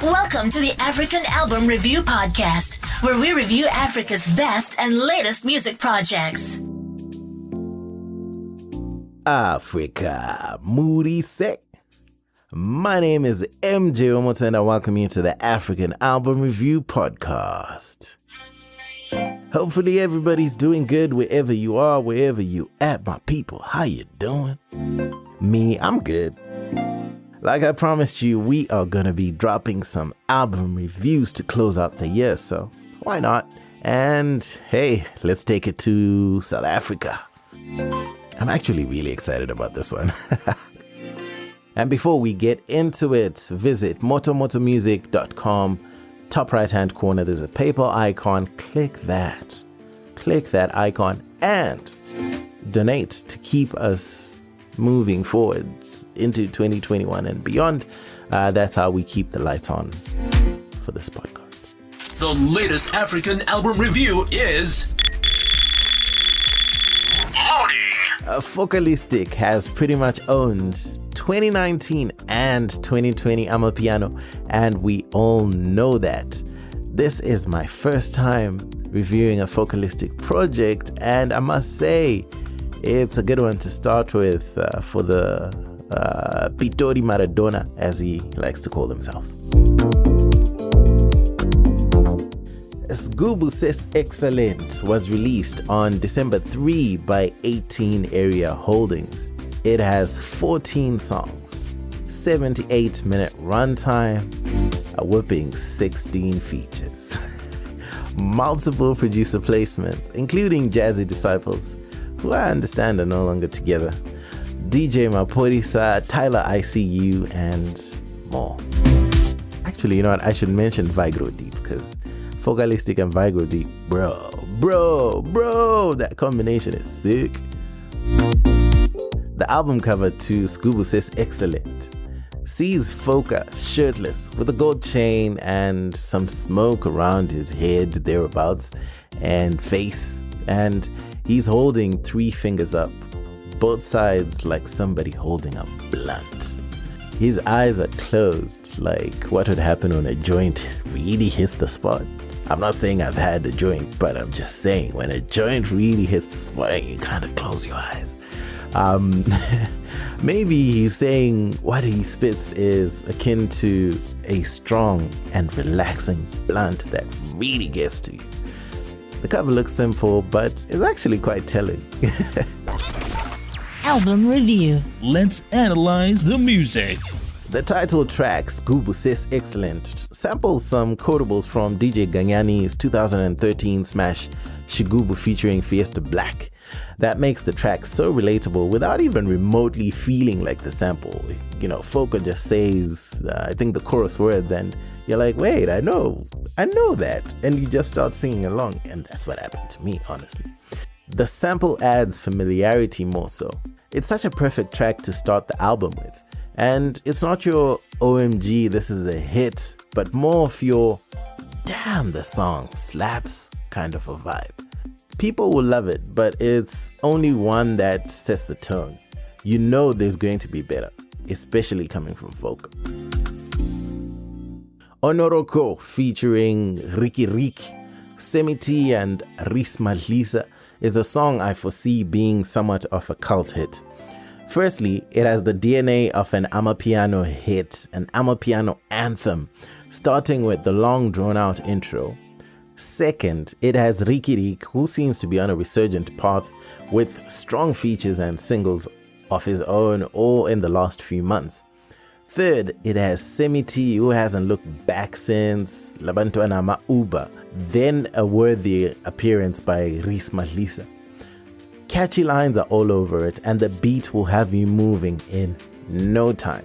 Welcome to the African Album Review Podcast, where we review Africa's best and latest music projects. Africa, moody sick. My name is MJ Wemoto and I welcome you to the African Album Review Podcast. Hopefully everybody's doing good wherever you are, wherever you at, my people. How you doing? Me, I'm good. Like I promised you, we are going to be dropping some album reviews to close out the year, so why not? And hey, let's take it to South Africa. I'm actually really excited about this one. And before we get into it, visit motomotomusic.com. Top right hand corner, there's a PayPal icon. Click that icon and donate to keep us moving forward into 2021 and beyond. That's how we keep the lights on for this podcast. The latest African album review is Focalistic has pretty much owned 2019 and 2020 Amapiano, and we all know that. This is my first time reviewing a Focalistic project, and I must say it's a good one to start with for the Pitori Maradona, as he likes to call himself. Sghubu Ses Excellent was released on December 3 by 18 Area Holdings. It has 14 songs, 78-minute runtime, a whopping 16 features, multiple producer placements, including Jazzy Disciples, who I understand are no longer together, DJ Maporisa, Tyler ICU, and more. Actually, you know what? I should mention Vigro Deep, because Focalistic and Vigro Deep, bro, that combination is sick. The album cover to Sghubu Ses Excellent sees Foca shirtless with a gold chain and some smoke around his head thereabouts and face, and he's holding 3 fingers up, both sides like somebody holding a blunt. His eyes are closed like what would happen when a joint really hits the spot. I'm not saying I've had a joint, but I'm just saying when a joint really hits the spot, you kind of close your eyes. Maybe he's saying what he spits is akin to a strong and relaxing blunt that really gets to you. The cover looks simple, but it's actually quite telling. Album Review. Let's analyze the music. The title track, Sghubu Ses Excellent, samples some quotables from DJ Ganyani's 2013 smash Sghubu featuring Fiesta Black. That makes the track so relatable without even remotely feeling like the sample. You know, Foca just says, I think the chorus words, and you're like, wait, I know that. And you just start singing along, and that's what happened to me, honestly. The sample adds familiarity more so. It's such a perfect track to start the album with. And it's not your OMG, this is a hit, but more of your damn, the song slaps kind of a vibe. People will love it, but it's only one that sets the tone. You know there's going to be better, especially coming from Foca. Onoroko featuring Ricky Rick, Semiti and Ris Madlisa is a song I foresee being somewhat of a cult hit. Firstly, it has the DNA of an Amapiano hit, an Amapiano anthem, starting with the long drawn-out intro. Second, it has Ricky Rick, who seems to be on a resurgent path with strong features and singles of his own or in the last few months. Third, it has Semiti, who hasn't looked back since Labantwana Mauba, then a worthy appearance by Ris Madlisa. Catchy lines are all over it, and the beat will have you moving in no time.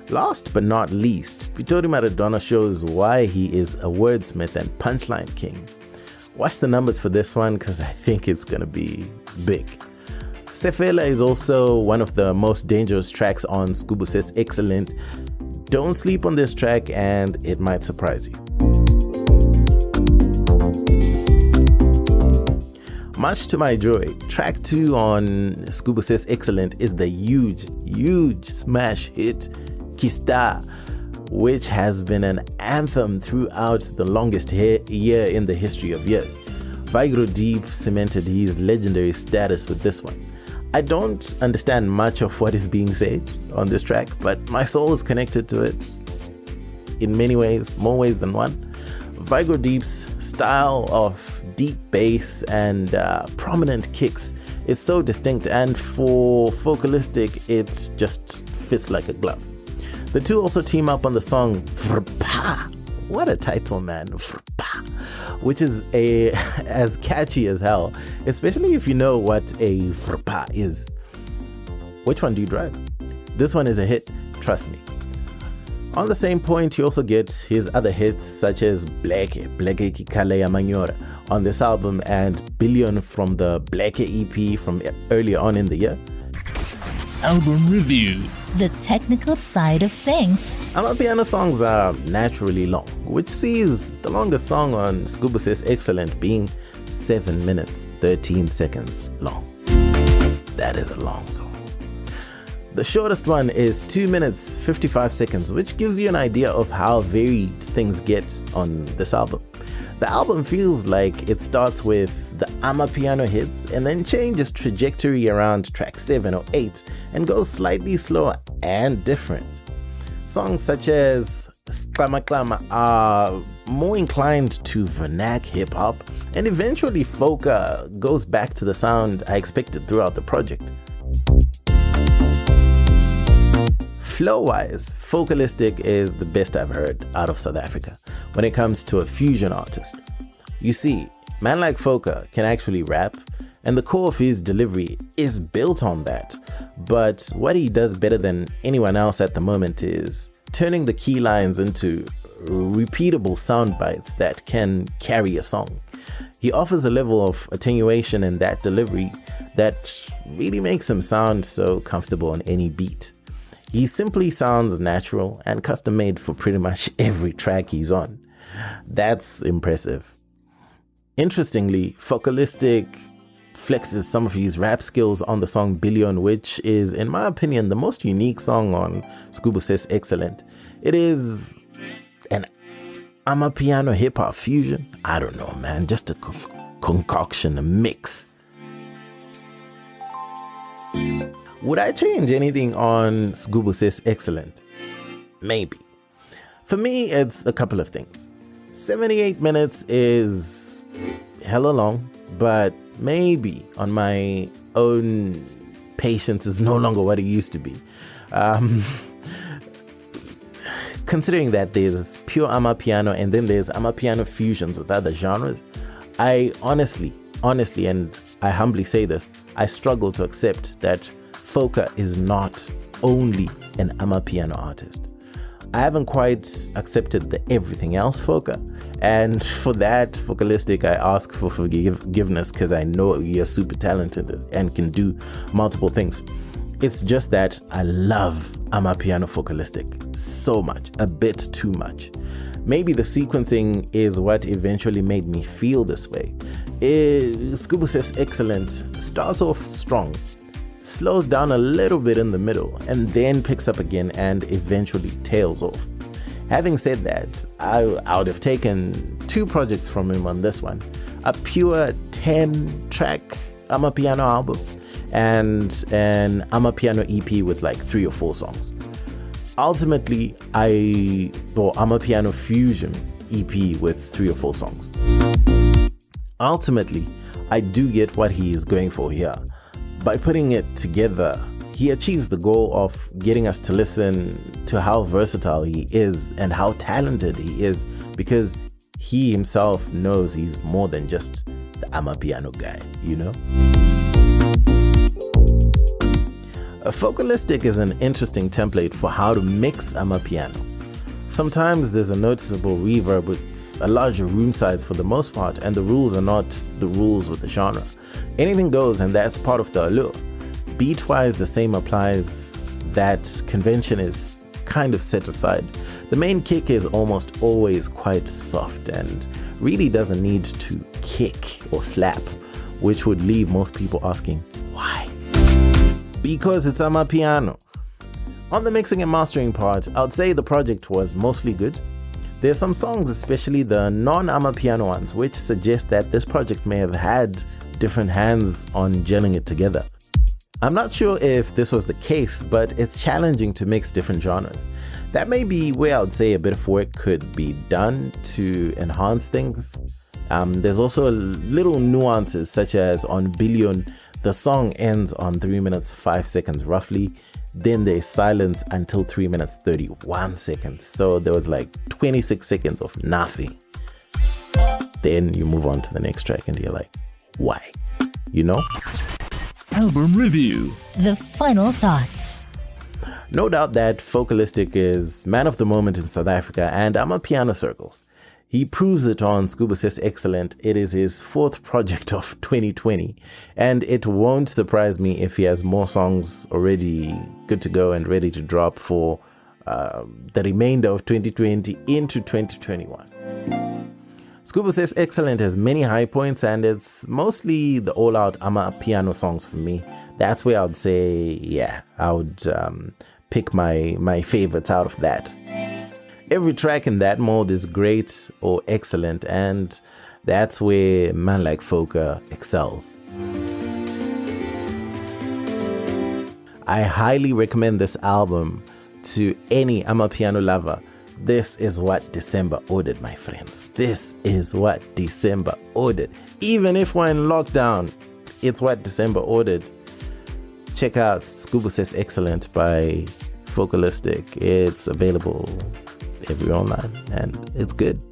Last but not least, Pitori Maradona shows why he is a wordsmith and punchline king. Watch the numbers for this one because I think it's going to be big. Sefela is also one of the most dangerous tracks on Sghubu Ses Excellent. Don't sleep on this track and it might surprise you. Much to my joy, track 2 on Sghubu Ses Excellent is the huge smash hit Kista, which has been an anthem throughout the longest year in the history of years. Vigro Deep cemented his legendary status with this one. I don't understand much of what is being said on this track, but my soul is connected to it in many ways, more ways than one. Vigro Deep's style of deep bass and prominent kicks is so distinct, and for Focalistic, it just fits like a glove. The two also team up on the song Vrpa. What a title, man. Vrpa. Which is as catchy as hell, especially if you know what a Vrpa is. Which one do you drive? This one is a hit, trust me. On the same point, you also get his other hits such as Bleke Ki Kale Ya Manyora on this album and Billion from the Bleke EP from earlier on in the year. Album review. The technical side of things. Amapiano songs are naturally long, which sees the longest song on Sghubu Ses Excellent being 7 minutes 13 seconds long. That is a long song. The shortest one is 2 minutes 55 seconds, which gives you an idea of how varied things get on this album. The album feels like it starts with the Amapiano hits and then changes trajectory around track 7 or 8 and goes slightly slower and different. Songs such as Sklama Klama are more inclined to vernac hip-hop, and eventually Foca goes back to the sound I expected throughout the project. Flow-wise, Focalistic is the best I've heard out of South Africa when it comes to a fusion artist. You see, man like Foca can actually rap, and the core of his delivery is built on that. But what he does better than anyone else at the moment is turning the key lines into repeatable sound bites that can carry a song. He offers a level of attenuation in that delivery that really makes him sound so comfortable on any beat. He simply sounds natural and custom made for pretty much every track he's on. That's impressive. Interestingly, Focalistic flexes some of his rap skills on the song Billion, which is, in my opinion, the most unique song on Sghubu Ses Excellent. It is an Amapiano hip-hop fusion. I don't know, man, just a concoction, a mix. Would I change anything on Sghubu Ses Excellent? Maybe. For me, it's a couple of things. 78 minutes is hella long, but maybe on my own patience is no longer what it used to be. Considering that there's pure Amapiano and then there's Amapiano fusions with other genres, I honestly, and I humbly say this, I struggle to accept that Foca is not only an Amapiano artist. I haven't quite accepted the everything else Foca, and for that, Focalistic, I ask for forgiveness because I know you're super talented and can do multiple things. It's just that I love Amapiano Focalistic so much, a bit too much. Maybe the sequencing is what eventually made me feel this way. Sghubu Ses Excellent starts off strong, slows down a little bit in the middle, and then picks up again and eventually tails off. Having said that, I would have taken 2 projects from him on this one, a pure 10-track Amapiano album and an Amapiano EP with like 3 or 4 songs. Ultimately, Amapiano Fusion EP with 3 or 4 songs. Ultimately, I do get what he is going for here. By putting it together, he achieves the goal of getting us to listen to how versatile he is and how talented he is, because he himself knows he's more than just the Amapiano guy, you know? A Focalistic is an interesting template for how to mix Amapiano. Sometimes there's a noticeable reverb with a larger room size for the most part, and the rules are not the rules with the genre. Anything goes, and that's part of the allure. Beat-wise, the same applies. That convention is kind of set aside. The main kick is almost always quite soft and really doesn't need to kick or slap, which would leave most people asking, why? Because it's Amapiano. On the mixing and mastering part, I'd say the project was mostly good. There are some songs, especially the non-Amapiano ones, which suggest that this project may have had different hands on gelling it together. I'm not sure if this was the case, but it's challenging to mix different genres. That may be where I would say a bit of work could be done to enhance things. There's also little nuances, such as on Billion, the song ends on 3 minutes 5 seconds roughly. Then there's silence until 3 minutes 31 seconds. So there was like 26 seconds of nothing. Then you move on to the next track and you're like, why? You know? Album review. The final thoughts. No doubt that Focalistic is man of the moment in South Africa and Amapiano circles. He proves it on Sghubu Ses Excellent. It is his 4th project of 2020, and it won't surprise me if he has more songs already good to go and ready to drop for the remainder of 2020 into 2021. Sghubu Ses Excellent has many high points, and it's mostly the all-out Amapiano songs for me. That's where I would say, yeah, I would pick my favorites out of that. Every track in that mode is great or excellent, and that's where man like Foca excels. I highly recommend this album to any Amapiano lover. This is what December ordered, my friends. This is what December ordered. Even if we're in lockdown, it's what December ordered. Check out Sghubu Ses Excellent by Focalistic. It's available everywhere online, and it's good.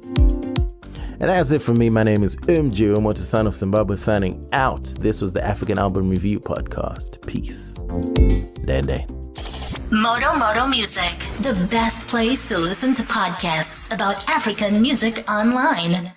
And that's it from me. My name is Wemoto, son of Zimbabwe, signing out. This was the African Album Review Podcast. Peace. Dende. Moto Music, the best place to listen to podcasts about African music online.